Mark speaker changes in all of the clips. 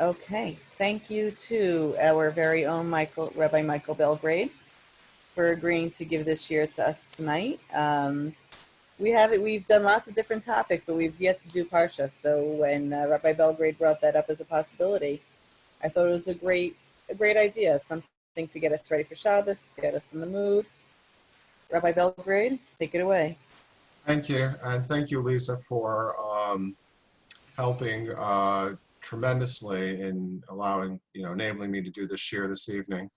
Speaker 1: Okay, thank you to our very own Rabbi Michael Belgrade, for agreeing to give this year to us tonight. We've done lots of different topics, but we've yet to do Parsha. So when Rabbi Belgrade brought that up as a possibility, I thought it was a great idea, something to get us ready for Shabbos, get us in the mood. Rabbi Belgrade, take it away.
Speaker 2: Thank you, and thank you, Lisa, for helping tremendously in enabling me to do this share this evening.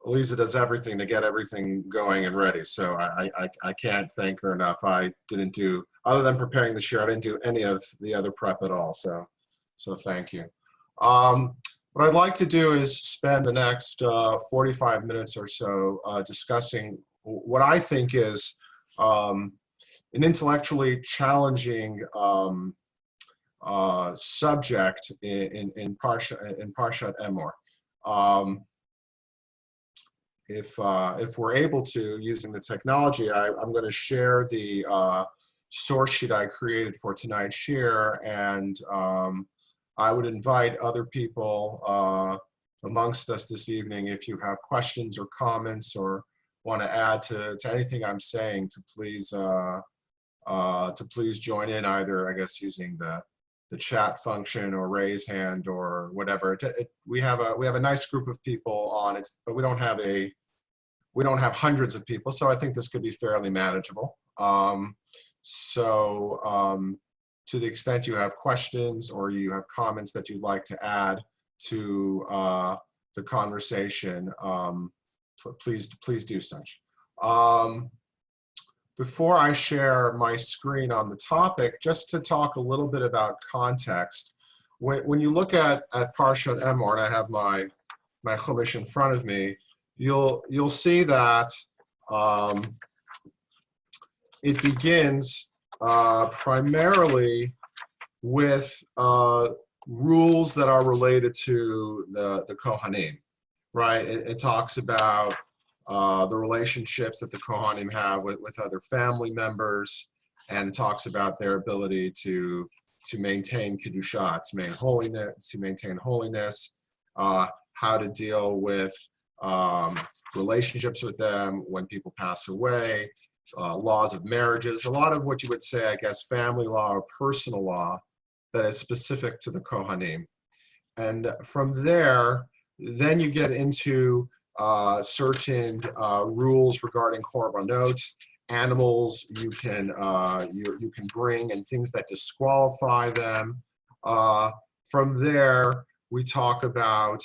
Speaker 2: Lisa does everything to get everything going and ready, so I can't thank her enough. I didn't do, other than preparing the share, I didn't do any of the other prep at all, so thank you. What I'd like to do is spend the next 45 minutes or so discussing what I think is an intellectually challenging subject in Parshat Emor. If we're able to, using the technology, I'm going to share the source sheet I created for tonight's share, and I would invite other people amongst us this evening, if you have questions or comments or want to add to anything I'm saying, to please join in, either, I guess, using the chat function or raise hand or whatever. We have a nice group of people on it, but we don't have hundreds of people, so I think this could be fairly manageable. To the extent you have questions or you have comments that you'd like to add to the conversation, please do such. Before I share my screen on the topic, just to talk a little bit about context. When you look at Parshat Emor, and I have my Chumash in front of me, you'll see that it begins primarily with rules that are related to the Kohanim, right? It talks about the relationships that the Kohanim have with other family members, and talks about their ability to maintain Kedusha, to maintain holiness, how to deal with relationships with them when people pass away, laws of marriages, a lot of what you would say, I guess, family law or personal law that is specific to the Kohanim. And from there, then you get into certain rules regarding korbanot, animals you can bring, and things that disqualify them. From there, we talk about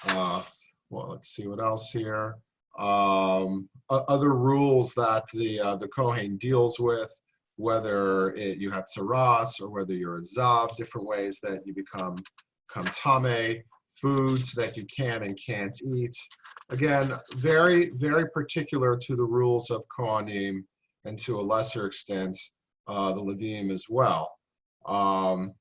Speaker 2: well, let's see what else here. Other rules that the Kohen deals with, whether you have tzaras or whether you're a zav, different ways that you become tameh, foods that you can and can't eat. Again, very, very particular to the rules of Kohanim, and to a lesser extent, the Levim as well. And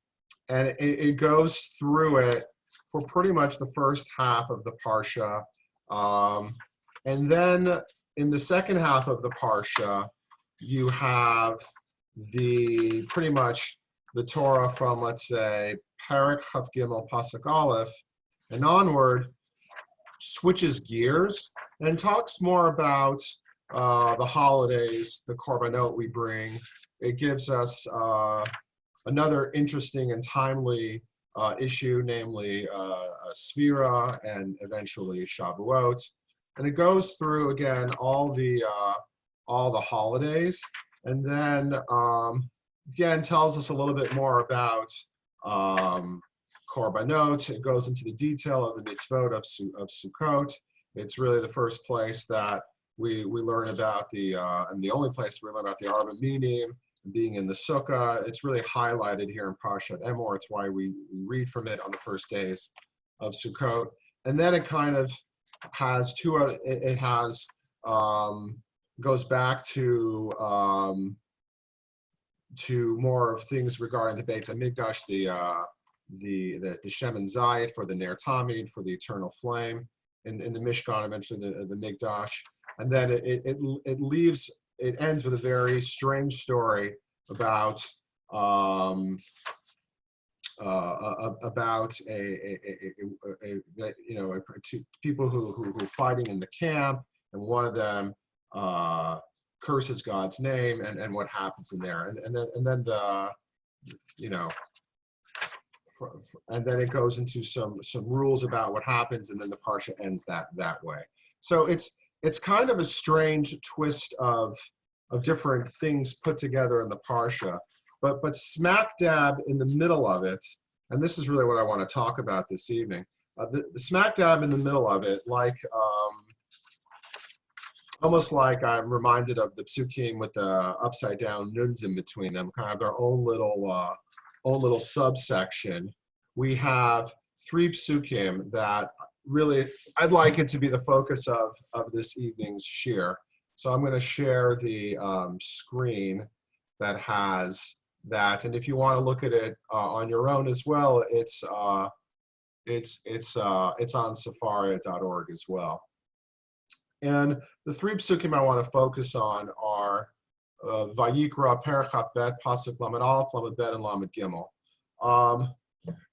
Speaker 2: it goes through it for pretty much the first half of the Parsha. And then in the second half of the Parsha, you have pretty much the Torah from, let's say, Perek Chaf Gimel Pasuk Aleph and onward, switches gears and talks more about the holidays, the korbanot we bring. It gives us another interesting and timely issue, namely Sfira and eventually Shavuot. And it goes through, again, all the holidays, and then again tells us a little bit more about korbanot. It goes into the detail of the mitzvot of Sukkot. It's really the first place that we learn about and the only place we learn about the Arba Minim, being in the Sukkah. It's really highlighted here in Parshat Emor. It's why we read from it on the first days of Sukkot. And then it kind of has two other, it has, goes back to more of things regarding the Beit HaMikdash, the Shem and Zayit for the Ner Tamid, for the eternal flame, in the Mishkan, eventually the Mikdash. And then it ends with a very strange story about about two people who are fighting in the camp, and one of them curses God's name, and what happens in there, and then the and then it goes into some rules about what happens, and then the parsha ends that way. So it's kind of a strange twist of different things put together in the parsha, but smack dab in the middle of it, and this is really what I want to talk about this evening. The smack dab in the middle of it, like almost like I'm reminded of the psukim with the upside down nuns in between them, kind of their own little subsection. We have 3 psukim that really, I'd like it to be the focus of this evening's shir. So I'm going to share the screen that has that, and if you want to look at it on your own as well, it's on sefaria.org as well. And the 3 psukim I want to focus on are Vayikra, Perachaf Bet, Pasuk Lamed Aleph, Lamed Bet, and Lamed Gimel,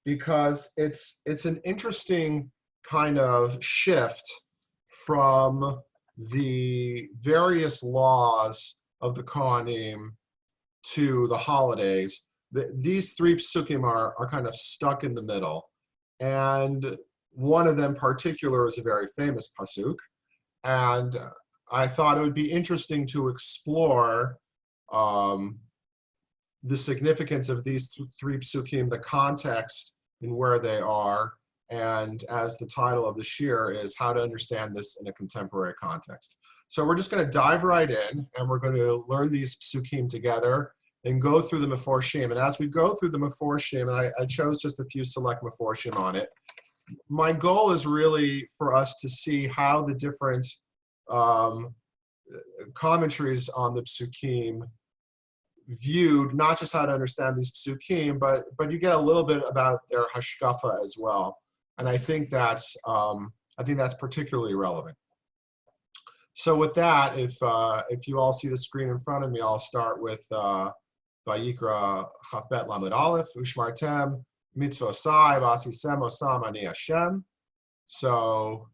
Speaker 2: because it's an interesting kind of shift from the various laws of the Kohanim to the holidays. These 3 psukim are kind of stuck in the middle, and one of them in particular is a very famous pasuk, and I thought it would be interesting to explore the significance of these 3 psukim, the context and where they are, and as the title of the shir is, how to understand this in a contemporary context. So we're just going to dive right in, and we're going to learn these psukim together and go through the meforshim. And as we go through the meforshim, and I chose just a few select meforshim on it, my goal is really for us to see how the different commentaries on the psukim viewed, not just how to understand these psukim, but you get a little bit about their hashkafa as well. And I think that's particularly relevant. So with that, if you all see the screen in front of me, I'll start with Vayikra Chafbet Lamed Aleph, Ushmartem Mitzvosai Vasisem Osam Ani Hashem. So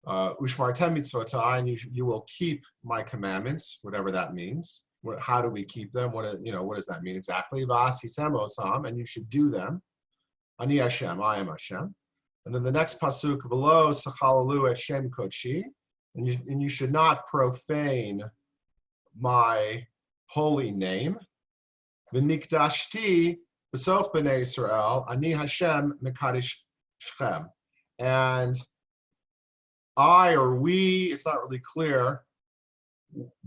Speaker 2: Ushmartem Mitzvotai, and you will keep my commandments, whatever that means. How do we keep them? What does that mean exactly? Vasisem Osam, and you should do them. Ani Hashem, I am Hashem. And then the next pasuk, V'lo Sachalalu et Shem Kodshi, and you should not profane my holy name. V'nikdashti b'soch b'nei Yisrael, ani Hashem mekadosh shechem. And I or we, it's not really clear,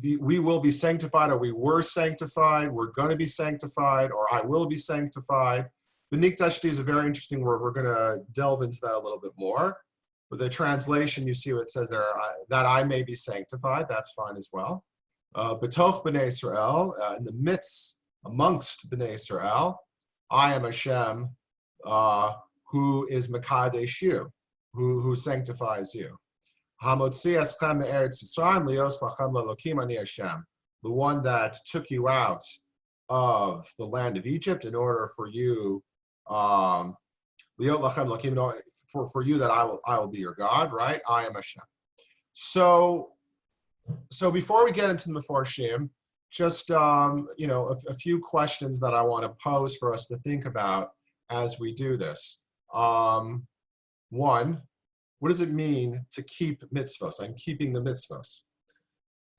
Speaker 2: we will be sanctified, or we were sanctified, we're going to be sanctified, or I will be sanctified. V'nikdashti is a very interesting word. We're going to delve into that a little bit more. With the translation, you see what it says there, that I may be sanctified. That's fine as well. B'toch b'nei Yisrael, in the midst, amongst b'nei Yisrael, I am Hashem, who is mekadesh you, who sanctifies you. Hamotzi eschem me'eretz Yisrael lios lachem la'lokim ani Hashem, the one that took you out of the land of Egypt in order for you, for you that I will be your God, right? I am Hashem. So before we get into the Meforshim, just a few questions that I want to pose for us to think about as we do this. One, what does it mean to keep mitzvos? I'm keeping the mitzvos.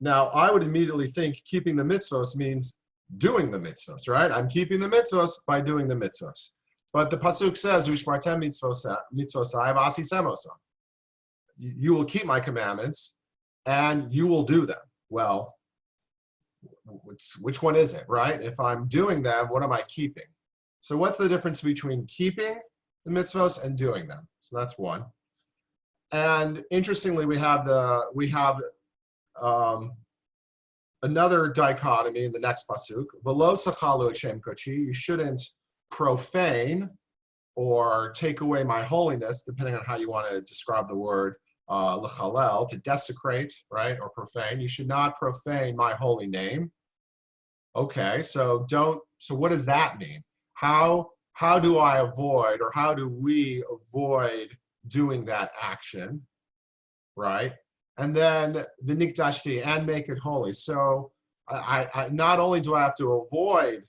Speaker 2: Now, I would immediately think keeping the mitzvos means doing the mitzvos, right? I'm keeping the mitzvos by doing the mitzvos. But the pasuk says, "Ushmartem mitzvosai v'asisem osam." You will keep my commandments, and you will do them. Well, which one is it, right? If I'm doing them, what am I keeping? So what's the difference between keeping the mitzvos and doing them? So that's one. And interestingly, we have another dichotomy in the next pasuk. V'lo sachalu et shem kodeshi. You shouldn't profane or take away my holiness, depending on how you want to describe the word lechalel, to desecrate, right, or profane. You should not profane my holy name. Okay, so don't so what does that mean? How do I avoid, or how do we avoid doing that action, right? And then the nikdashti, and make it holy. So I not only do I have to avoid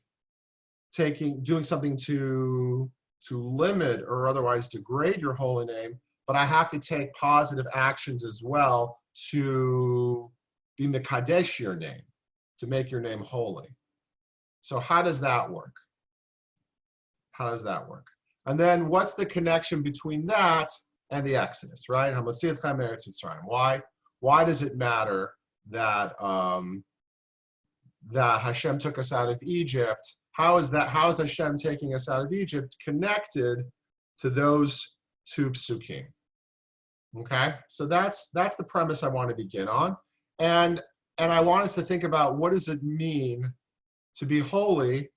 Speaker 2: doing something to limit or otherwise degrade your holy name, but I have to take positive actions as well to be mekadesh your name, to make your name holy. So how does that work? How does that work? And then what's the connection between that and the Exodus, right? Why does it matter that that Hashem took us out of Egypt? How is Hashem taking us out of Egypt connected to those two psukim? Okay, so that's the premise I want to begin on, and I want us to think about, what does it mean to be holy?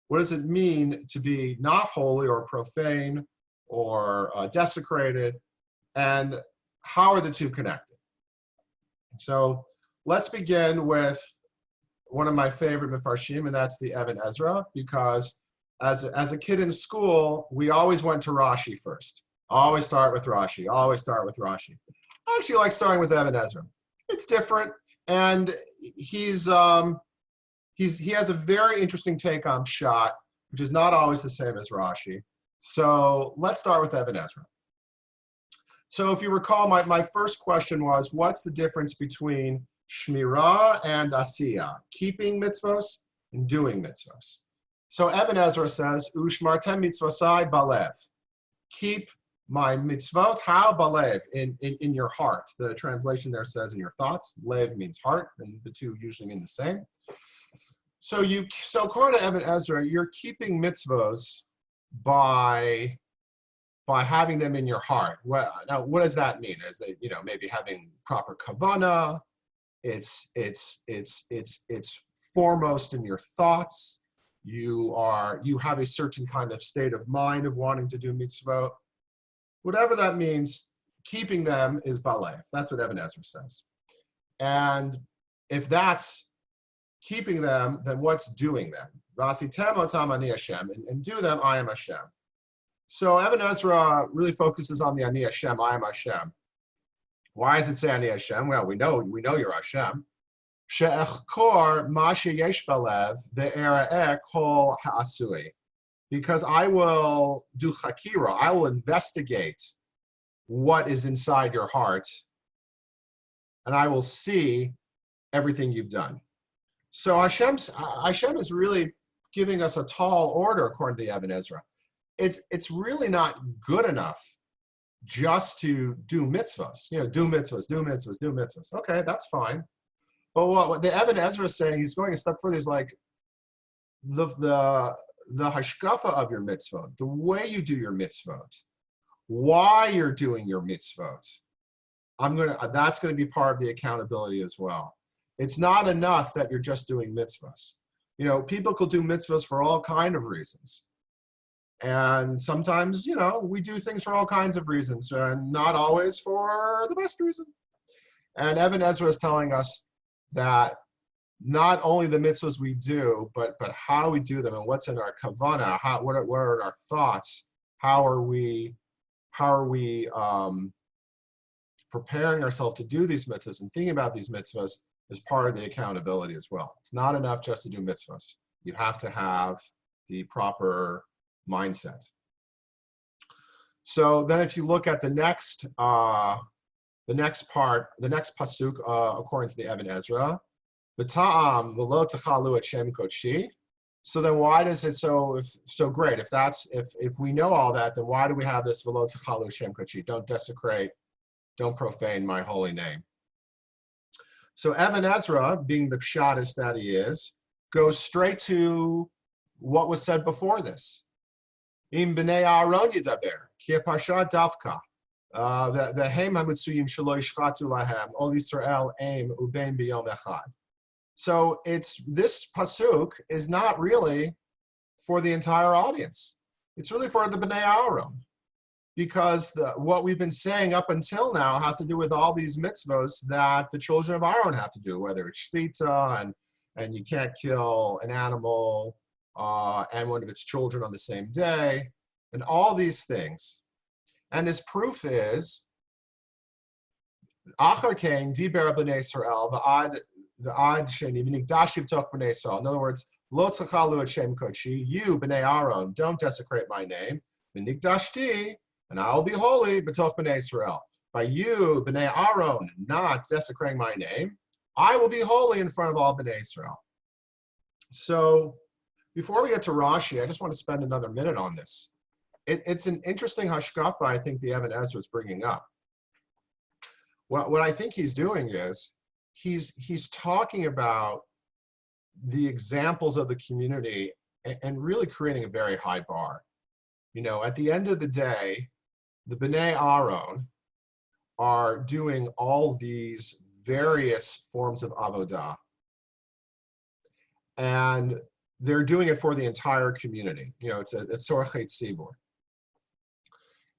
Speaker 2: What does it mean to be not holy or profane or desecrated? And how are the two connected? So let's begin with one of my favorite mefarshim, and that's the Even Ezra, because as a kid in school, we always went to Rashi first. Always start with Rashi. Always start with Rashi. I actually like starting with Even Ezra. It's different, and he has a very interesting take on Pshat, which is not always the same as Rashi. So let's start with Even Ezra. So if you recall, my first question was, what's the difference between Shmirah and Asiyah, keeping mitzvos and doing mitzvos? So Even Ezra says, Ushmartem mitzvosai balev. Keep my mitzvot, how? Balev, in your heart. The translation there says in your thoughts. Lev means heart, and the two usually mean the same. So according to Even Ezra, you're keeping mitzvos by having them in your heart. Now, what does that mean? Is that, maybe having proper kavana? It's foremost in your thoughts. You have a certain kind of state of mind of wanting to do mitzvot. Whatever that means, keeping them is balev. That's what Even Ezra says. And if that's keeping them, then what's doing them? Vasitem otam ani Hashem, and do them, I am Hashem. So Even Ezra really focuses on the ani Hashem, I am Hashem. Why does it say ani Hashem? Well, we know you're Hashem. She'echkor ma sheyesh balev ve'era'eh kol ha'asui. Because I will do chakira, I will investigate what is inside your heart, and I will see everything you've done. So Hashem is really giving us a tall order, according to the Even Ezra. It's really not good enough just to do mitzvahs. Do mitzvahs. Okay, that's fine. But what the Even Ezra is saying, he's going a step further. He's like, the hashkafa of your mitzvot, the way you do your mitzvot, why you're doing your mitzvot, that's going to be part of the accountability as well. It's not enough that you're just doing mitzvahs. People could do mitzvahs for all kinds of reasons. And sometimes, we do things for all kinds of reasons, and not always for the best reason. And Even Ezra is telling us that not only the mitzvahs we do, but how we do them, and what's in our kavana, what are our thoughts, how are we preparing ourselves to do these mitzvahs and thinking about these mitzvahs is part of the accountability as well. It's not enough just to do mitzvahs. You have to have the proper mindset. So then if you look at the next pasuk, according to the Even Ezra, B'ta'am v'lo techalu et shem kodshi. So then why does it so great? If we know all that, then why do we have this v'lo techalu shem kodshi? Don't desecrate, don't profane my holy name. So Even Ezra, being the pshatist that he is, goes straight to what was said before this. Im b'nei Aaron yidaber, ki Parshat davka. The heim hamutsuyim shelo yishchatu lahem, ol Yisrael aim ubein b'yom echad. So this pasuk is not really for the entire audience. It's really for the Bnei Aaron, because what we've been saying up until now has to do with all these mitzvos that the children of Aaron have to do, whether it's shlita and you can't kill an animal and one of its children on the same day, and all these things. And his proof is, Achar Kain, Diber B'nai Israel, the Ad Sheni, V'nigdashim Toch B'nai Israel. In other words, Lo Tzachalu Et Shem Kodeshi, you, B'nai Aaron, don't desecrate my name. V'nigdashti, and I will be holy, B'toch B'nai Israel. By you, B'nai Aaron, not desecrating my name, I will be holy in front of all B'nai Israel. So, before we get to Rashi, I just want to spend another minute on this. It's an interesting hashkafa I think the Even Ezra is bringing up. What I think he's doing is, he's talking about the examples of the community and really creating a very high bar. You know, at the end of the day, the B'nai Aaron are doing all these various forms of avodah. And they're doing it for the entire community. You know, it's Sorchet Tzibur.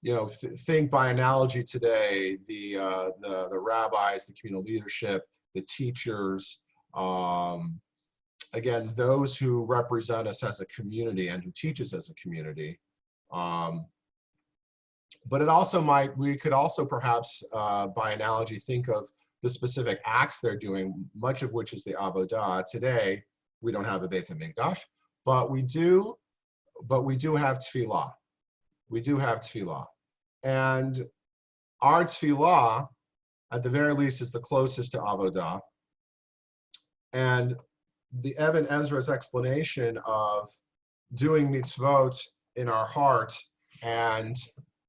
Speaker 2: You know, think by analogy today, the rabbis, the communal leadership, the teachers, again, those who represent us as a community and who teach us as a community. But it also we could also perhaps, by analogy, think of the specific acts they're doing, much of which is the avodah. Today, we don't have a Beit HaMikdash, but we do have tefillah. We do have tefillah. And our tefillah, at the very least, is the closest to avodah. And the Even Ezra's explanation of doing mitzvot in our heart, and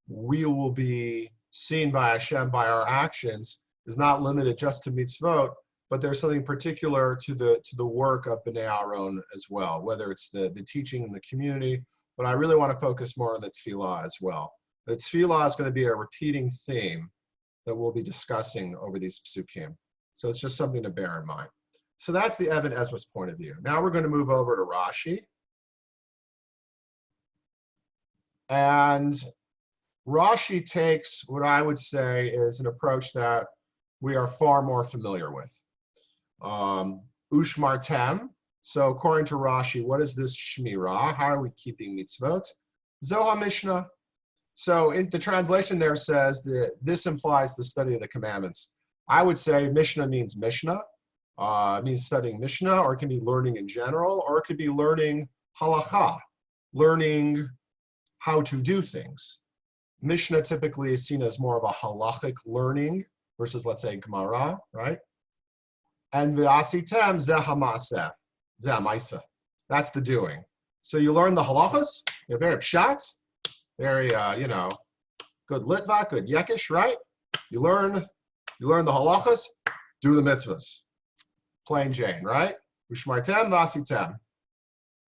Speaker 2: we will be seen by Hashem by our actions, is not limited just to mitzvot, but there's something particular to the work of B'nai Aaron as well, whether it's the teaching in the community, but I really want to focus more on the tefillah as well. The tefillah is going to be a repeating theme that we'll be discussing over these psukim. So it's just something to bear in mind. So that's the Even Ezra's point of view. Now we're going to move over to Rashi. And Rashi takes what I would say is an approach that we are far more familiar with. Ushmartem. So according to Rashi, what is this shmirah? How are we keeping mitzvot? Zoha Mishnah. So in the translation there says that this implies the study of the commandments. I would say Mishnah means Mishnah. It means studying Mishnah, or it can be learning in general, or it could be learning halacha, learning how to do things. Mishnah typically is seen as more of a halachic learning versus, let's say, Gemara, right? And v'asitem zeh hamaseh, zeh hamaisa. That's the doing. So you learn the halachas, you're very pshat, very, good litvak, good yekish, right? You learn the halachas, do the mitzvahs. Plain Jane, right? Ushmartem v'asitem.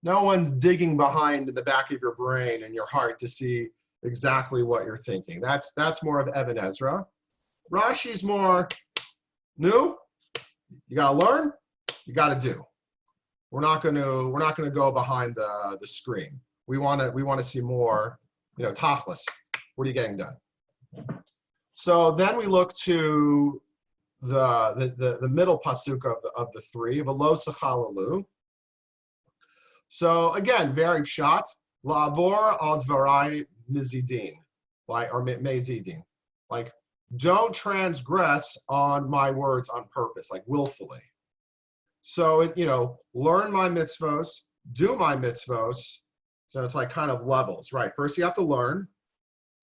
Speaker 2: No one's digging behind in the back of your brain and your heart to see exactly what you're thinking. That's more of Even Ezra. Rashi's more new. You gotta learn. You gotta do. We're not gonna go behind the screen. We wanna see more. Tachlis. What are you getting done? So then we look to the middle pasuk of the three, V'lo sechalalu. So again, very shot. La'avor al dvarai mizidin, or mezidin. Like, don't transgress on my words on purpose, like willfully. So, learn my mitzvos, do my mitzvos. So it's like kind of levels, right? First you have to learn,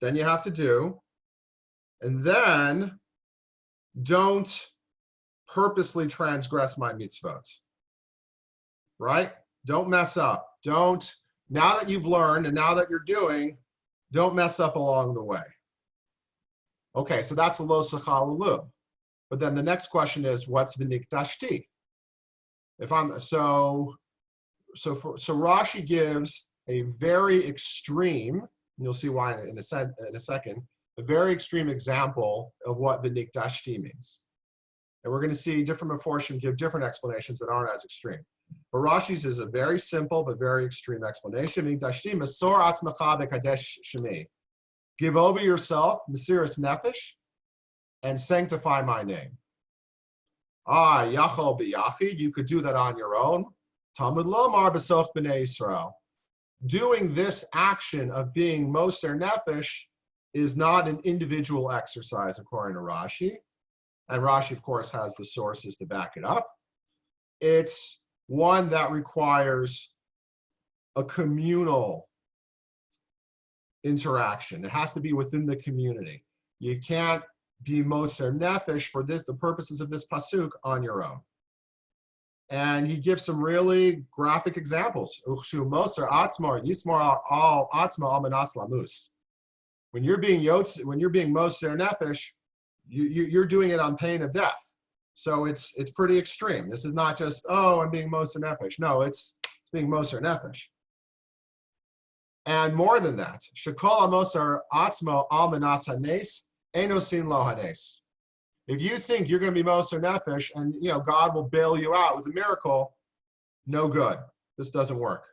Speaker 2: then you have to do, and then don't purposely transgress my mitzvot, right? Don't mess up. Now that you've learned and now that you're doing, don't mess up along the way. Okay, so that's a lo sechalalu. But then the next question is, what's v'nikdashti? So Rashi gives a very extreme, and you'll see why in a second, a very extreme example of what v'nikdashti means. And we're going to see different Meforshim give different explanations that aren't as extreme. But Rashi's is a very simple but very extreme explanation. V'nikdashti mesor atzmecha b'kadesh shemi. Give over yourself, Mesiras Nefesh, and sanctify my name. Yachol b'yachid, you could do that on your own. Talmud Lomar B'soch B'nai Yisrael. Doing this action of being Moser Nefesh is not an individual exercise according to Rashi. And Rashi, of course, has the sources to back it up. It's one that requires a communal interaction. It has to be within the community. You can't be Moser Nefesh for the purposes of this pasuk on your own. And he gives some really graphic examples. Moser Atzmar Yismar al Atzma al Menas Lamus. When you're being Moser Nefesh, you're doing it on pain of death. So it's pretty extreme. This is not just, oh, I'm being Moser Nefesh. No, it's being Moser Nefesh. And more than that, Shekol Moser Atzmo al Menas Hanes Enosin Lo Hanes. If you think you're going to be Moser Nefesh and God will bail you out with a miracle, no good. This doesn't work.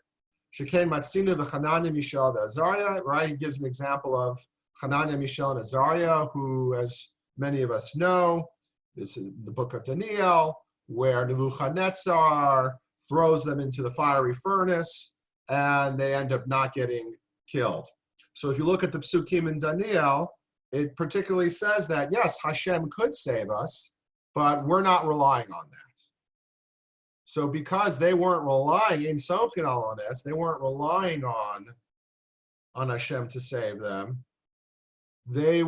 Speaker 2: Shekain Matzina v'Chananya Mishael v'Azariah, right? He gives an example of Chananya, Mishael, and Azariah, who, as many of us know, this is the book of Daniel, where Nebuchadnezzar throws them into the fiery furnace, and they end up not getting killed. So if you look at the Psukim in Daniel, it particularly says that, yes, Hashem could save us, but we're not relying on that. So because they weren't relying in Somchinal on this, they weren't relying on Hashem to save them, they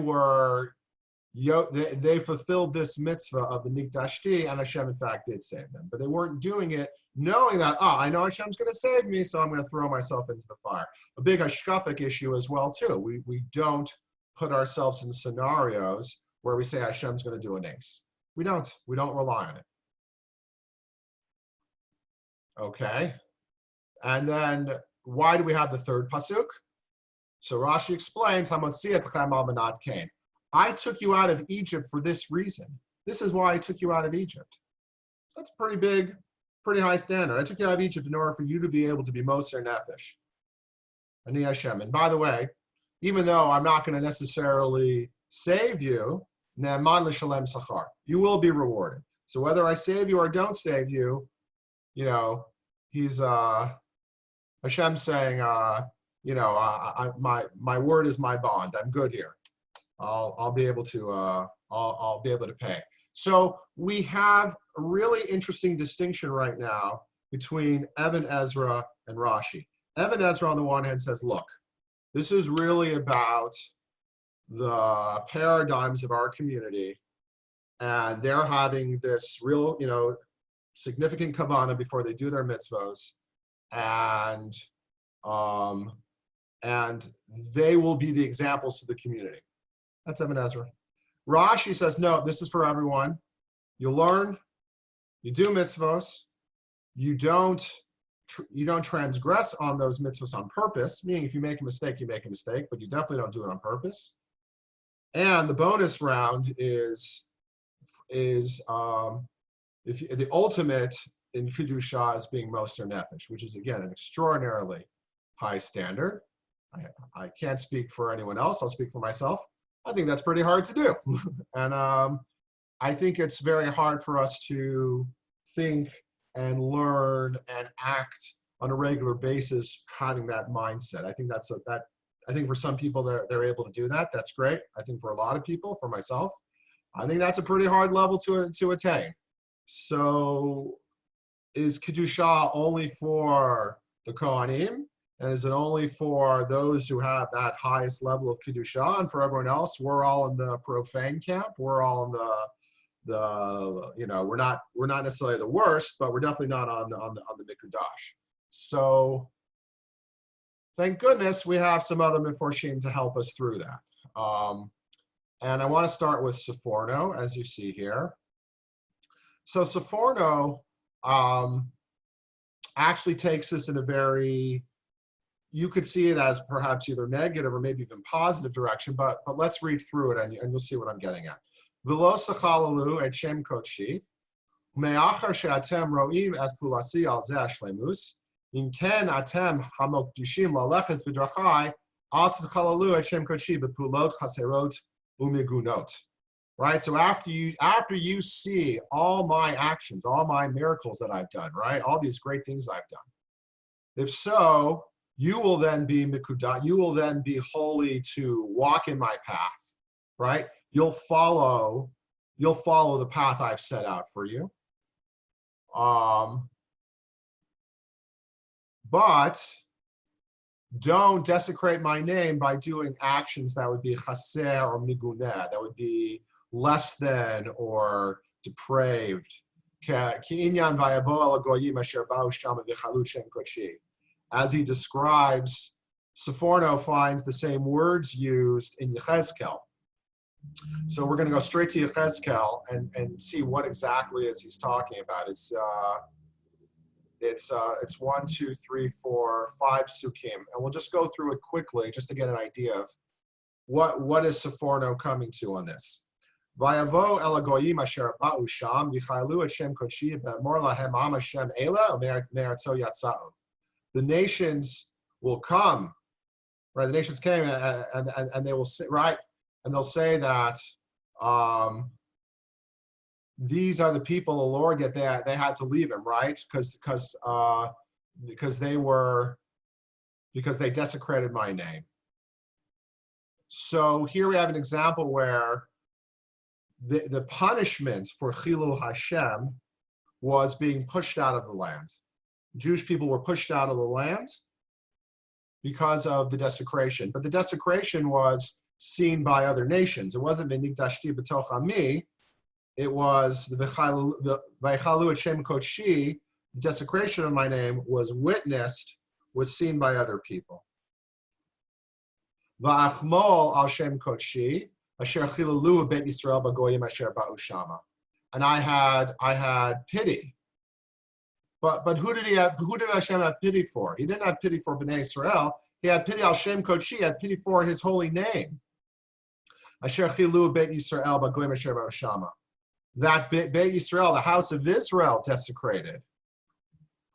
Speaker 2: fulfilled this mitzvah of the Nikdashti, and Hashem in fact did save them. But they weren't doing it knowing that, I know Hashem's going to save me, so I'm going to throw myself into the fire. A big hashkafic issue as well, too. We don't put ourselves in scenarios where we say Hashem's going to do a nace. We don't rely on it. Okay. And then why do we have the third pasuk? So Rashi explains, I took you out of Egypt for this reason. This is why I took you out of Egypt. That's pretty big, pretty high standard. I took you out of Egypt in order for you to be able to be Moser Nefesh. Ani Hashem. And by the way, even though I'm not going to necessarily save you, Ne'eman l'shalem sachar, you will be rewarded. So whether I save you or don't save you, he's Hashem saying, my word is my bond. I'm good here. I'll be able to I'll be able to pay. So we have a really interesting distinction right now between Even Ezra and Rashi. Even Ezra on the one hand says, look, this is really about the paradigms of our community, and they're having this real, significant kavanah before they do their mitzvos, and they will be the examples to the community. That's Even Ezra. Rashi says, no, this is for everyone. You learn, you do mitzvos, you don't transgress on those mitzvahs on purpose, meaning if you make a mistake, you make a mistake, but you definitely don't do it on purpose. And the bonus round is if the ultimate in Kedusha is being Moser Nefesh, which is, again, an extraordinarily high standard. I can't speak for anyone else. I'll speak for myself. I think that's pretty hard to do. And I think it's very hard for us to think and learn and act on a regular basis having that mindset. I think I think for some people they're able to do that. That's great. I think for a lot of people, for myself, I think that's a pretty hard level to attain. So is Kedusha only for the Kohanim? And is it only for those who have that highest level of Kedusha? And for everyone else, we're all in the profane camp. We're all in we're not necessarily the worst, but we're definitely not on the Mikudash. So thank goodness we have some other Meforshim to help us through that. And I want to start with Seforno, as you see here. So Seforno actually takes this in a very, you could see it as perhaps either negative or maybe even positive direction, but let's read through it and you'll see what I'm getting at. V'lo sachalalu et shem kodshi, me'achar she'atem ro'im as pulasi al zeh shlemus, im ken atem hamokdishim laleches b'drachai, al tzachalalu et shem kodshi b'pulot chaserot u'migunot. right? So after you see all my actions, all my miracles that I've done, right? All these great things I've done. If so, you will then be mikudah, you will then be holy to walk in my path, right? You'll follow the path I've set out for you. But don't desecrate my name by doing actions that would be chaser or miguneh, that would be less than or depraved. As he describes, Sephorno finds the same words used in Yechezkel. So we're going to go straight to Yechezkel and see what exactly is he's talking about. It's 1, 2, 3, 4, 5 sukkim, and we'll just go through it quickly just to get an idea of what is Sephorno coming to on this. Vayavo el hagoyim asher ba'u sham v'chaylu et shem kodshi be'emor lahem am Hashem ela u'me'aretzo yatza'u. The nations will come, right? The nations came and they will say, right, and they'll say that these are the people, the Lord, yet they had to leave him, right? Because they desecrated my name. So here we have an example where the punishment for Chilul Hashem was being pushed out of the land. Jewish people were pushed out of the land because of the desecration. But the desecration was seen by other nations. It wasn't V'nigdashti b'toch ami. It was the V'chalu et Shem Kodshi. The desecration of my name was witnessed, was seen by other people. Va'achmol al Shem Kodshi asher chilulu bet Yisrael b'goyim asher ba'u shama. And I had pity. But who did Hashem have pity for? He didn't have pity for Bnei Israel. He had pity al Shem Kodshi. He had pity for his holy name. Asher chilu bet Yisrael b'goyim asher ba'u shama. That Beit Yisrael, the house of Israel, desecrated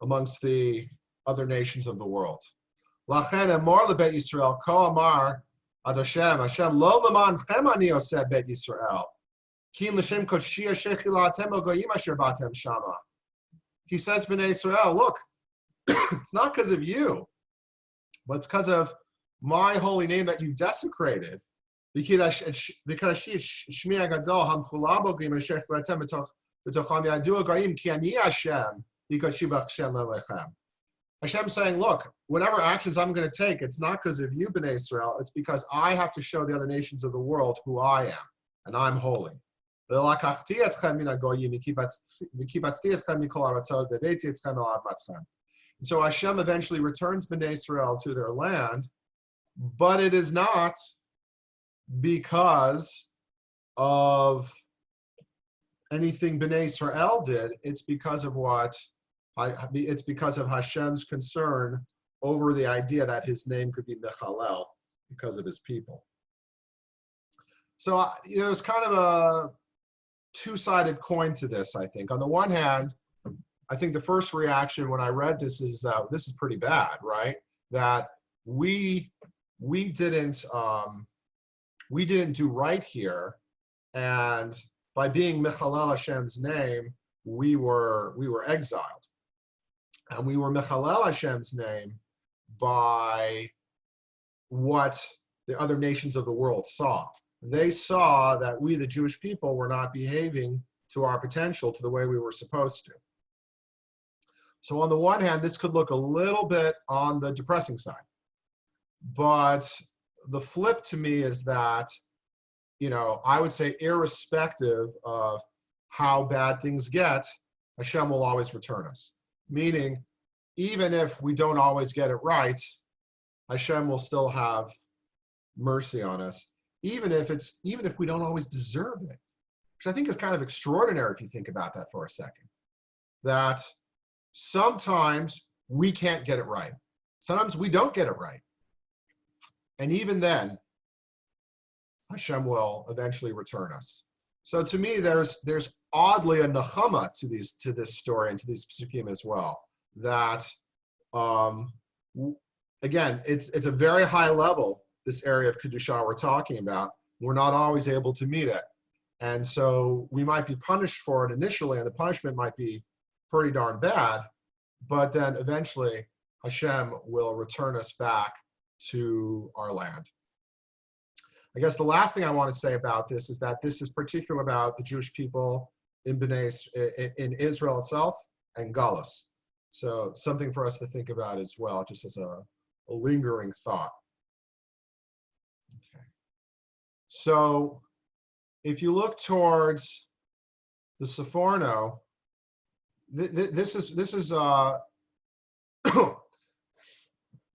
Speaker 2: amongst the other nations of the world. Lachen Emor lebeit Yisrael ko amar ad Hashem lo leman chem ani oseh Beit Yisrael kim l'shem kodshi asher chilatem goyim asher batem shama. He says, Bnei Israel, look, it's not because of you, but it's because of my holy name that you desecrated. Because Shmi Agadol Hamchulabo Gim Asher Chilatem b'tocham yadu goyim ki ani Hashem because Shibach Shem lelechem. Hashem's saying, look, whatever actions I'm going to take, it's not because of you, Bnei Israel. It's because I have to show the other nations of the world who I am, and I'm holy. And so Hashem eventually returns Bnei Israel to their land, but it is not because of anything Bnei Israel did. It's because of it's because of Hashem's concern over the idea that his name could be Mechalel because of his people. So there's kind of a two-sided coin to this, I think. On the one hand, I think the first reaction when I read this is pretty bad, right? That we didn't do right here, and by being Mechalel Hashem's name, we were exiled. And we were Mechalel Hashem's name by what the other nations of the world saw. They saw that we, the Jewish people, were not behaving to our potential, to the way we were supposed to. So on the one hand, this could look a little bit on the depressing side. But the flip to me is that, I would say irrespective of how bad things get, Hashem will always return us. Meaning, even if we don't always get it right, Hashem will still have mercy on us, even if we don't always deserve it. Which I think is kind of extraordinary if you think about that for a second. That sometimes we can't get it right. Sometimes we don't get it right. And even then, Hashem will eventually return us. So to me, there's oddly a nechama to this story and to these psukim as well. That again, it's a very high level, this area of kedusha we're talking about. We're not always able to meet it, And so we might be punished for it initially, and the punishment might be pretty darn bad, but then eventually Hashem will return us back to our land. I guess the last thing I want to say about this is that this is particular about the Jewish people in in Israel itself and Galus. So something for us to think about as well, just as a lingering thought. Okay. So if you look towards the Seforno, this is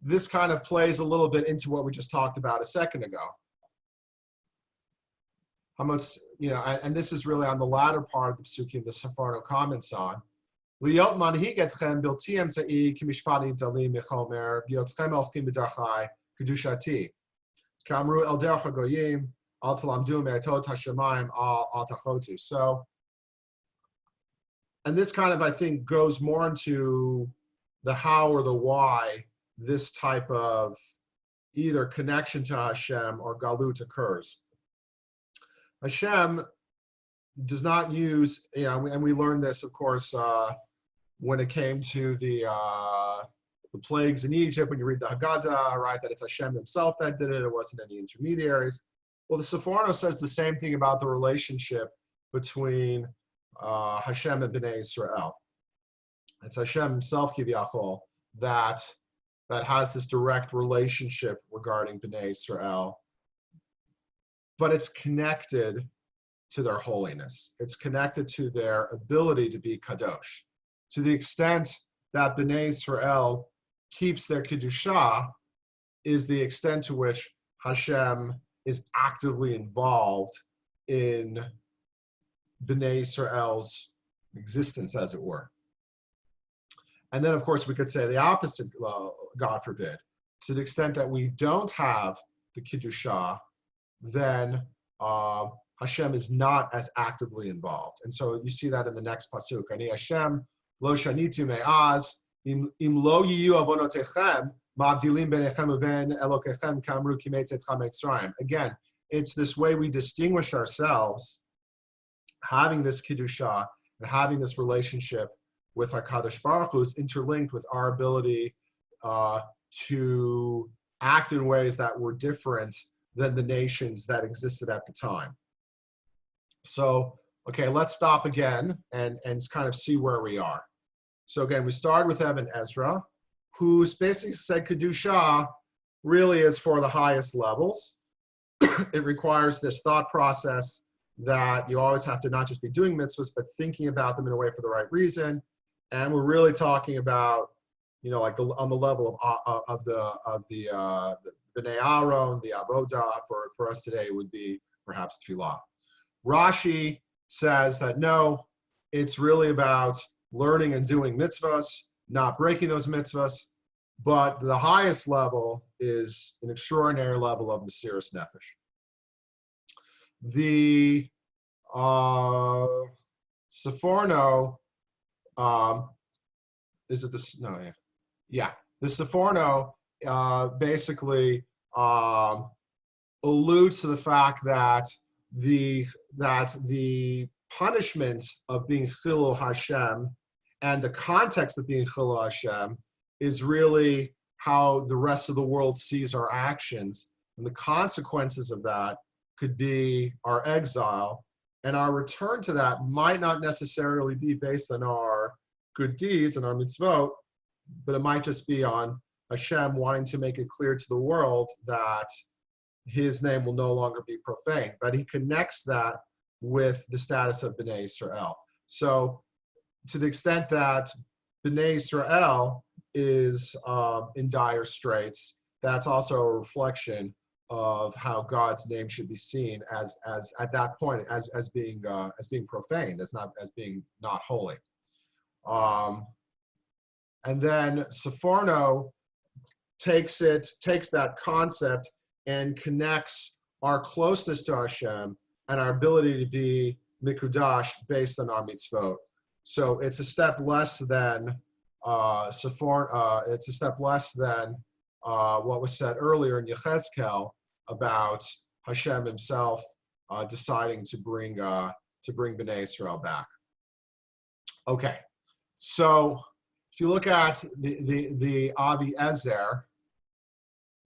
Speaker 2: this kind of plays a little bit into what we just talked about a second ago. How much, and this is really on the latter part of the Psukim, the Seforno comments on. Liot manhig etchem biltiem zai kimishpani dalim mechomer biotchem elchim b'darchai kedushati kamru el derech hagoyim al talamdu me'atot hashemayim al tachotu. So, and this kind of, I think, goes more into the how or the why this type of either connection to Hashem or galut occurs. Hashem does not use, and we learned this, of course, when it came to the plagues in Egypt, when you read the Haggadah, right, that it's Hashem himself that did it, it wasn't any intermediaries. Well, the Seforno says the same thing about the relationship between Hashem and Bnei Israel. It's Hashem himself, Kiviyachol, that has this direct relationship regarding Bnei Israel, but it's connected to their holiness. It's connected to their ability to be kadosh. To the extent that Bnei Israel keeps their kedusha is the extent to which Hashem is actively involved in Bnei Israel's existence, as it were. And then, of course, we could say the opposite, God forbid. To the extent that we don't have the kedusha, then Hashem is not as actively involved. And so you see that in the next pasuk. Ani Hashem lo shanitu me'az im lo yiyu avonotechem ma'avdilim benechem uven elokechem kamru kimetzetcha mitzrayim. Again, it's this way we distinguish ourselves, having this kedusha and having this relationship with HaKadosh Baruch Hu is interlinked with our ability to act in ways that were different than the nations that existed at the time. So, okay, let's stop again and kind of see where we are. So again, we started with Eben Ezra, who's basically said Kedusha really is for the highest levels. It requires this thought process that you always have to not just be doing mitzvahs, but thinking about them in a way for the right reason. And we're really talking about, like on the level of the B'nai Aaron, the Avodah. For us today, it would be perhaps Tefillah. Rashi says that no, it's really about learning and doing mitzvahs, not breaking those mitzvahs, but the highest level is an extraordinary level of Mesiras Nefesh. The Seforno, is it this? No, yeah. Yeah, the Seforno basically alludes to the fact that the punishment of being Chilul Hashem and the context of being Chilul Hashem is really how the rest of the world sees our actions, and the consequences of that could be our exile, and our return to that might not necessarily be based on our good deeds and our mitzvot, but it might just be on Hashem wanting to make it clear to the world that his name will no longer be profane. But he connects that with the status of Bnei Israel. So to the extent that Bnei Israel is in dire straits, that's also a reflection of how God's name should be seen as at that point as being profane, as being not holy. And then Seforno takes that concept and connects our closeness to Hashem and our ability to be mikudash based on our mitzvot. So it's a step less than it's a step less than what was said earlier in Yechezkel about Hashem himself deciding to bring Bnei Israel back. Okay, so if you look at the Avi Ezer,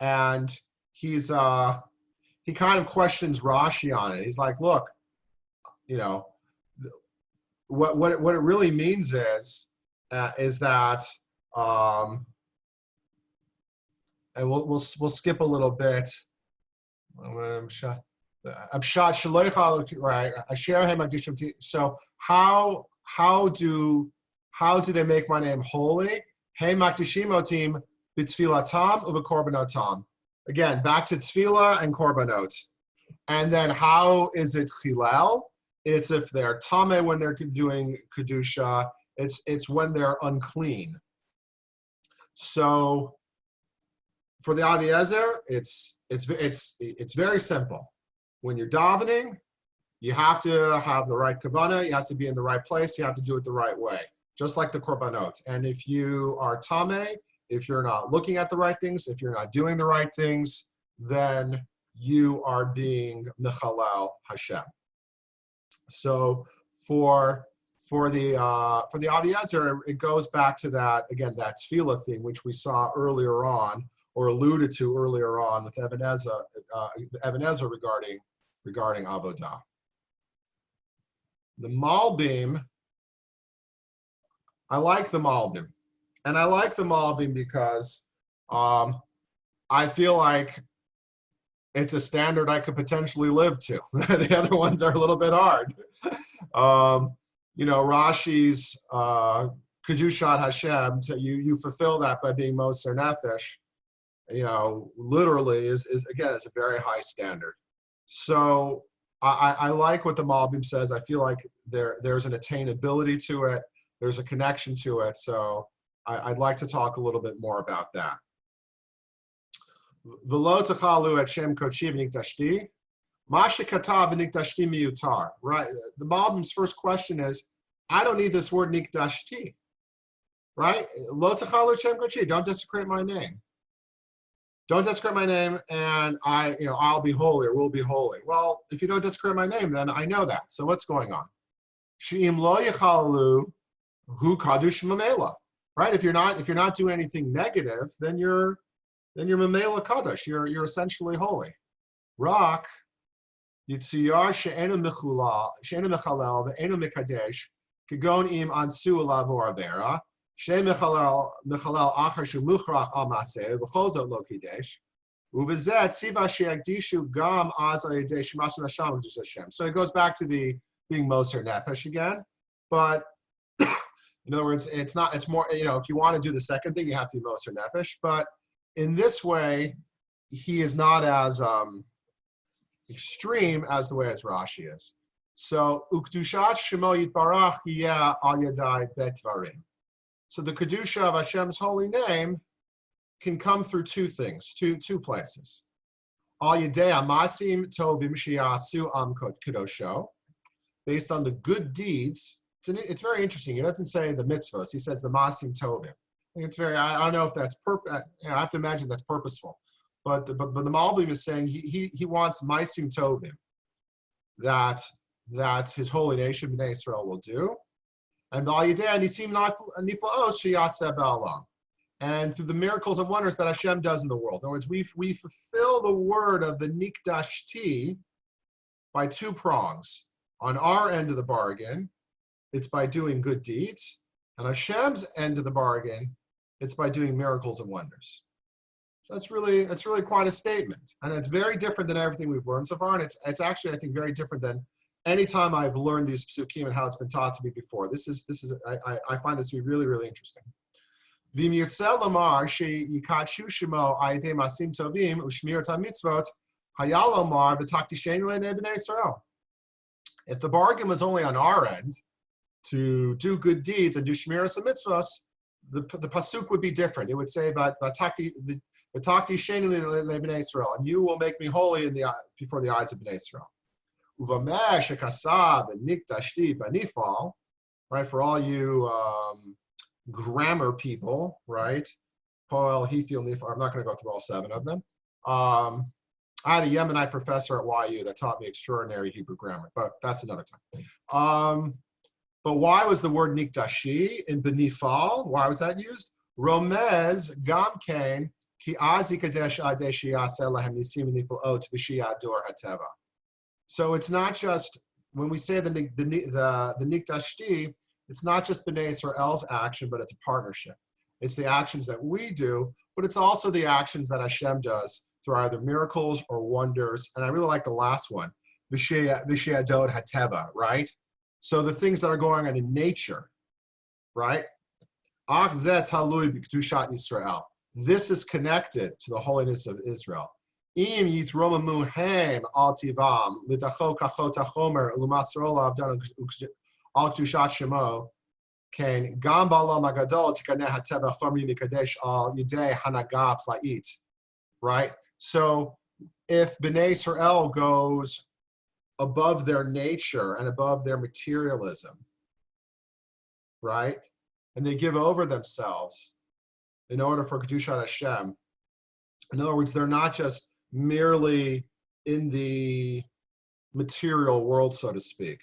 Speaker 2: and he kind of questions Rashi on it. He's like, look, what it really means is that, and we'll skip a little bit. Right. So how do they make my name holy? Hey makdishimotim b'tfilatam uvekorbanotam. Again, back to tefillah and korbanot. And then how is it chilal? It's if they're tameh when they're doing kedusha. It's when they're unclean. So for the Avi Ezer, it's very simple. When you're davening, you have to have the right kavanah, you have to be in the right place, you have to do it the right way, just like the korbanot. And if you are tameh, if you're not looking at the right things, if you're not doing the right things, then you are being mechalel Hashem. So for the Avi Ezer, it goes back to that tefillah thing, which we saw earlier on, or alluded to earlier on with Even Ezer regarding avodah. The Malbim, I like the Malbim, and I like the Malbim because I feel like it's a standard I could potentially live to. The other ones are a little bit hard. Rashi's Kedushat Hashem, you fulfill that by being Moser Nefesh, literally is again, it's a very high standard. So I like what the Malbim says. I feel like there's an attainability to it. There's a connection to it. So I'd like to talk a little bit more about that. V'lo techalu et shem kochi v'nikdashti, ma shekatav v'nikdashti miyutar. Right. The Malbim's first question is, I don't need this word nikdashti. Right? Lo techalu shem kochi. Don't desecrate my name. Don't desecrate my name, and I'll be holy, or will be holy. Well, if you don't desecrate my name, then I know that. So what's going on? She'im lo yechalu hu kadush mamela. Right? If you're not doing anything negative, then you're mamela kadosh. You're essentially holy. Rak yitziyar she'enu mechalel ve'enu mekadesh kegon im ansu lavor avera. She mechalel achar shu muchrach al maseh v'chol lo kidesh uvizet siva she'agdishu gam az al yedei shemasu Hashem v'kedushat Hashem. So it goes back to the being moser nefesh again, but in other words, it's more, if you want to do the second thing, you have to be moser nefesh, but in this way, he is not as extreme as the way as Rashi is. So ukdushat shemo yitbarach yeh al yadai betvarim. So the Kedusha of Hashem's holy name can come through two things, two places. Al yedei amasim tovim shiasu am kedosho, based on the good deeds. It's very interesting. He doesn't say the mitzvahs. He says the masim tovim. I think it's very. I don't know if that's I have to imagine that's purposeful, but the Malbim is saying he wants masim tovim that his holy nation Bnei Israel will do. And through the miracles and wonders that Hashem does in the world. In other words, we fulfill the word of the nikdashti by two prongs. On our end of the bargain, it's by doing good deeds. And Hashem's end of the bargain, it's by doing miracles and wonders. So that's really quite a statement. And it's very different than everything we've learned so far. And it's actually, I think, very different than any time I've learned these psukim and how it's been taught to me before. I find this to be really, really interesting. If the bargain was only on our end to do good deeds and do shmiras and mitzvos, the pasuk would be different. It would say, and you will make me holy before the eyes of Bnei Israel. Right, for all you grammar people, right? Poel, Hefil, Nifal. I'm not going to go through all 7 of them. I had a Yemenite professor at YU that taught me extraordinary Hebrew grammar, but that's another time. But why was the word nikdashi in benifal? Why was that used? Romez gamkein ki azi kadesh adeshi lahem nisim nifalot v'shiyador hateva. So it's not just when we say the nikdashti, it's not just Bnei Israel's action, but it's a partnership. It's the actions that we do, but it's also the actions that Hashem does through either miracles or wonders. And I really like the last one, v'shiyador hateva, right? So the things that are going on in nature, right? Ach zeh talui b'kedushat Yisrael. This is connected to the holiness of Israel. Im yitromamu hem al tivam l'tacho kachot hachomer l'masrola avdan al kedushat shemo ken gam ba'olam hagadol tikaneh hateva chomri mikadesh al yidei hanaga pla'it. Right? So if Bnei Israel goes above their nature and above their materialism, right? And they give over themselves in order for Kedushat Hashem. In other words, they're not just merely in the material world, so to speak,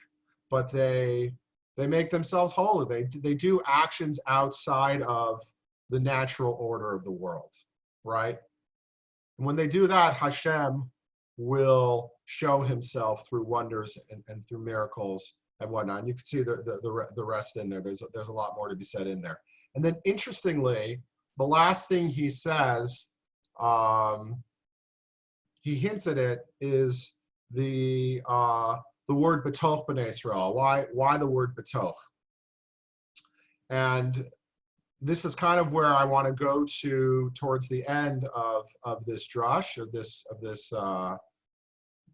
Speaker 2: but they make themselves holy. They do actions outside of the natural order of the world, right? And when they do that, Hashem will show himself through wonders and through miracles and whatnot. And you can see the rest in there. There's a lot more to be said in there. And then interestingly, the last thing he says, he hints at it, is the word betoch b'nei Israel. Why the word betoch? And this is kind of where I want to go to towards the end of this drush, of this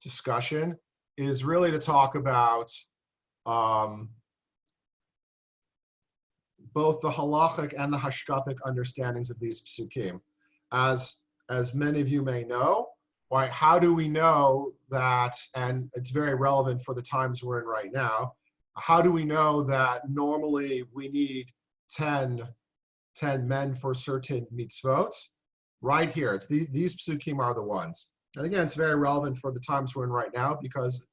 Speaker 2: discussion, is really to talk about both the halachic and the hashkafic understandings of these psukim. As many of you may know, why? How do we know that? And it's very relevant for the times we're in right now. How do we know that normally we need 10 men for certain mitzvot? Right here, it's these psukim are the ones. And again, it's very relevant for the times we're in right now because,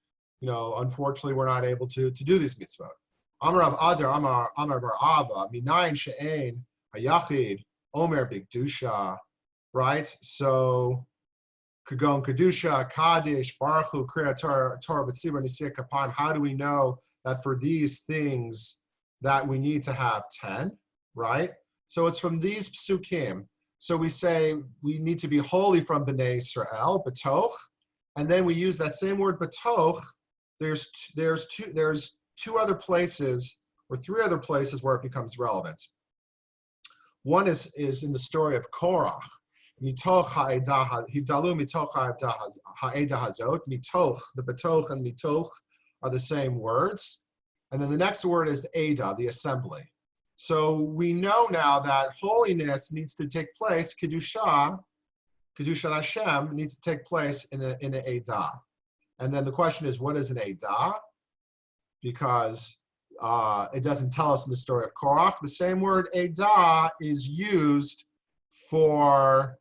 Speaker 2: unfortunately, we're not able to do these mitzvot. Amar Rav Adar, Amar Bar Ava, Minayin she'ein hayachid omer b'kedusha, right? So, Kagon Kedusha, Kaddish, Baruch Hu, Kriya Torah, B'tzibur, Nisiyah Kapayim. How do we know that for these things that we need to have 10, right? So it's from these psukim. So we say we need to be holy from Bnei Israel, betoch, and then we use that same word betoch. There's two other places or three other places where it becomes relevant. One is in the story of Korach. Mitoch ha'edah, hidalu mitoch ha'edah hazot. Mitoch, the betoch and mitoch are the same words. And then the next word is the edah, the assembly. So we know now that holiness needs to take place, Kedushat Hashem needs to take place in an edah. And then the question is, what is an edah? Because it doesn't tell us in the story of Korach. The same word edah is used for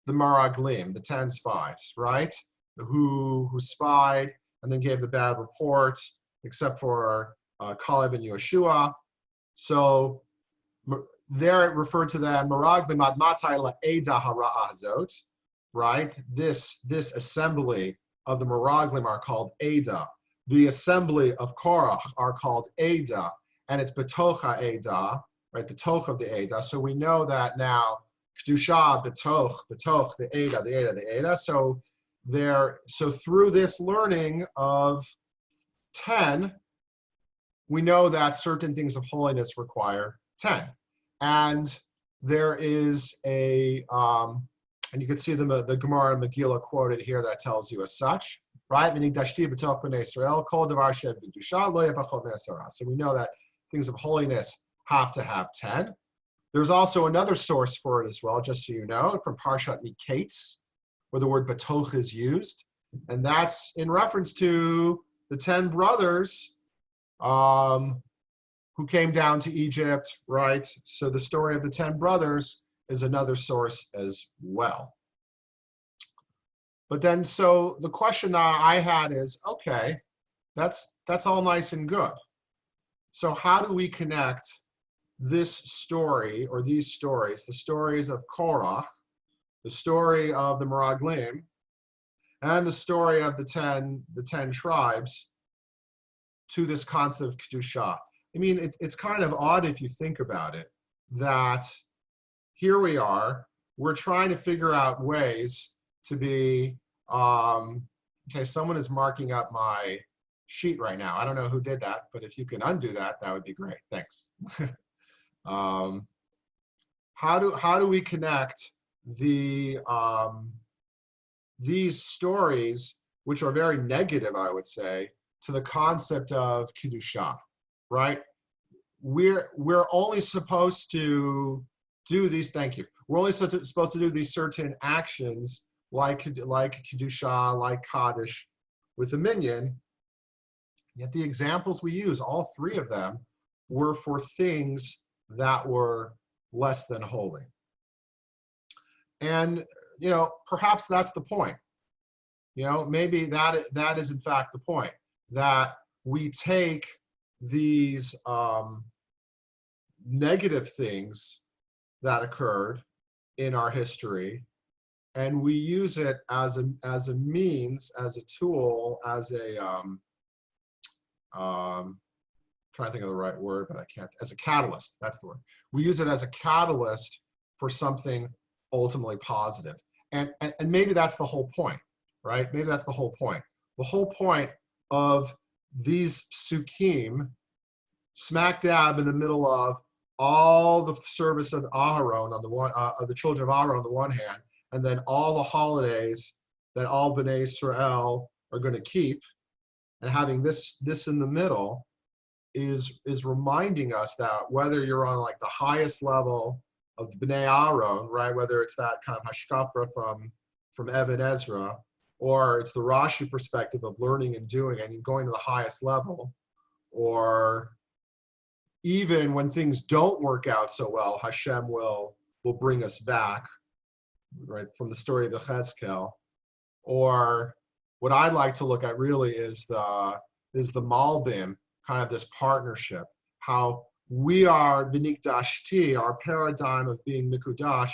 Speaker 2: the Maraglim, the 10 spies, right? Who spied and then gave the bad report, except for Kalev and Yeshua. So there it referred to them, Maraglim ad matai la'edah hara'a hazot, right? This assembly of the Maraglim are called edah. The assembly of Korach are called edah, and it's betocha edah, right? Betoch of the edah. So we know that now. Kedusha, betoch, the edah. So through this learning of 10, we know that certain things of holiness require 10. And there is and you can see the Gemara and Megillah quoted here that tells you as such, right? So we know that things of holiness have to have 10. There's also another source for it as well, just so you know, from Parshat Miketz, where the word batoch is used. And that's in reference to the 10 brothers who came down to Egypt, right? So the story of the 10 brothers is another source as well. But then, so the question that I had is, okay, that's all nice and good. So how do we connect this story or these stories, the stories of Korach, the story of the Meraglim, and the story of the 10 tribes to this concept of Kedusha? I mean, it's kind of odd if you think about it, that here we are, we're trying to figure out ways to be, okay, someone is marking up my sheet right now. I don't know who did that, but if you can undo that, that would be great. Thanks. How do we connect these stories, which are very negative, I would say, to the concept of Kiddusha, right? We're only supposed to do these, thank you. We're only supposed to do these certain actions like Kiddusha, like Kaddish with a minyan, yet the examples we use, all three of them, were for things that were less than holy. And, perhaps that's the point. Maybe that is in fact the point, that we take these negative things that occurred in our history, and we use it as a means, as a tool, as a trying to think of the right word, but I can't, as a catalyst, that's the word. We use it as a catalyst for something ultimately positive. And maybe that's the whole point, right? Maybe that's the whole point. The whole point of these psukim, smack dab in the middle of all the service of Aharon on the one, of the children of Aharon on the one hand, and then all the holidays that all Bnei Israel are going to keep, and having this in the middle is reminding us that whether you're on like the highest level of the Bnei Aharon, right, whether it's that kind of hashkafra from Evan Ezra, or it's the Rashi perspective of learning and doing and going to the highest level, or even when things don't work out so well, Hashem will bring us back, right, from the story of the Chezkel. Or what I'd like to look at really is the Malbim, kind of this partnership, how we are V'nikdashti, our paradigm of being Mikudash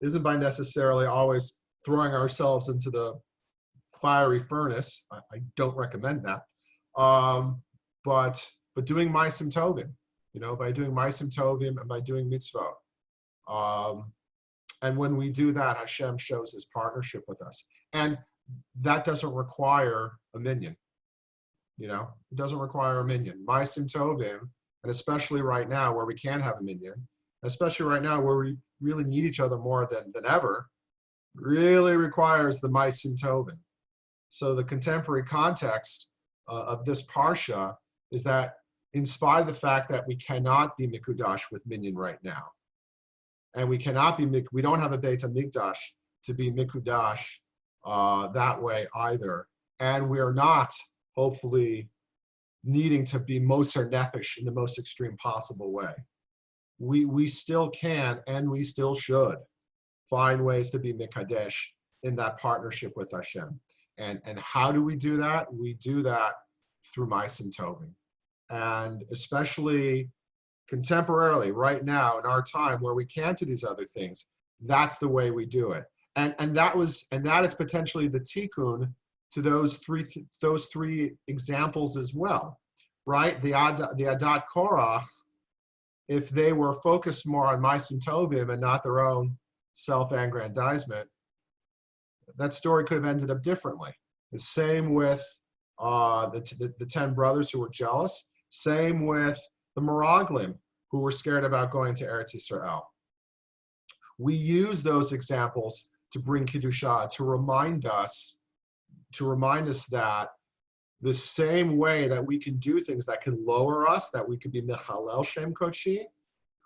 Speaker 2: isn't by necessarily always throwing ourselves into the fiery furnace. I don't recommend that. But doing Ma'asim Tovim, by doing Ma'asim Tovim and by doing mitzvot. And when we do that, Hashem shows his partnership with us. And that doesn't require a minyan. It doesn't require a minyan. Ma'asim Tovim, and especially right now where we can have a minyan, especially right now where we really need each other more than ever, really requires the Ma'asim Tovim. So the contemporary context of this Parsha is that in spite of the fact that we cannot be Mikudash with minyan right now, and we don't have a Beit HaMikdash to be Mikudash that way either, and we are not, hopefully, needing to be Moser Nefesh in the most extreme possible way. We still can and we still should find ways to be Mikadesh in that partnership with Hashem. And how do we do that? We do that through Ma'asim Tovim. And especially contemporarily, right now in our time where we can't do these other things, that's the way we do it. And that is potentially the tikkun to those three examples as well, right? The Adat Korach, if they were focused more on Ma'asim Tovim and not their own self-aggrandizement, that story could have ended up differently. The same with the 10 brothers who were jealous. Same with the Meraglim who were scared about going to Eretz Yisrael. We use those examples to bring Kiddusha, to remind us that the same way that we can do things that can lower us, that we could be Mechalel Shem Kodeshi,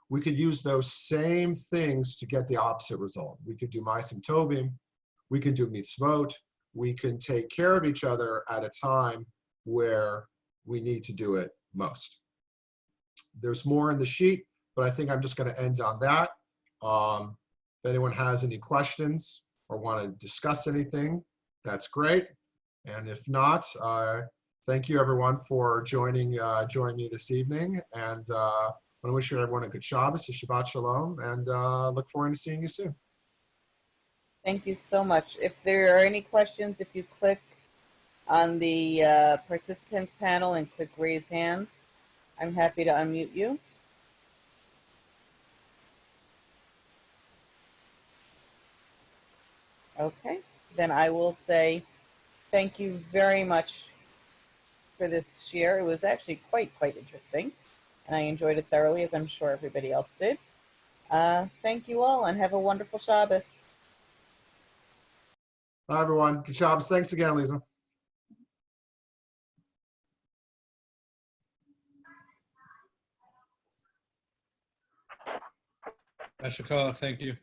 Speaker 2: we could use those same things to get the opposite result. We could do Ma'asim Tovim, we can do mitzvot, we can take care of each other at a time where we need to do it most. There's more in the sheet, but I think I'm just going to end on that. If anyone has any questions or want to discuss anything, That's great. And if not, thank you everyone for joining me this evening. And I want to wish everyone a good Shabbos, a Shabbat Shalom, and look forward to seeing you soon.
Speaker 1: Thank you so much. If there are any questions, if you click on the participants panel and click raise hand, I'm happy to unmute you. Okay, then I will say thank you very much for this share. It was actually quite interesting, and I enjoyed it thoroughly, as I'm sure everybody else did. Thank you all, and have a wonderful Shabbos.
Speaker 2: Bye, everyone. Good Shabbos. Thanks again, Lisa.
Speaker 3: Ashikola, thank you.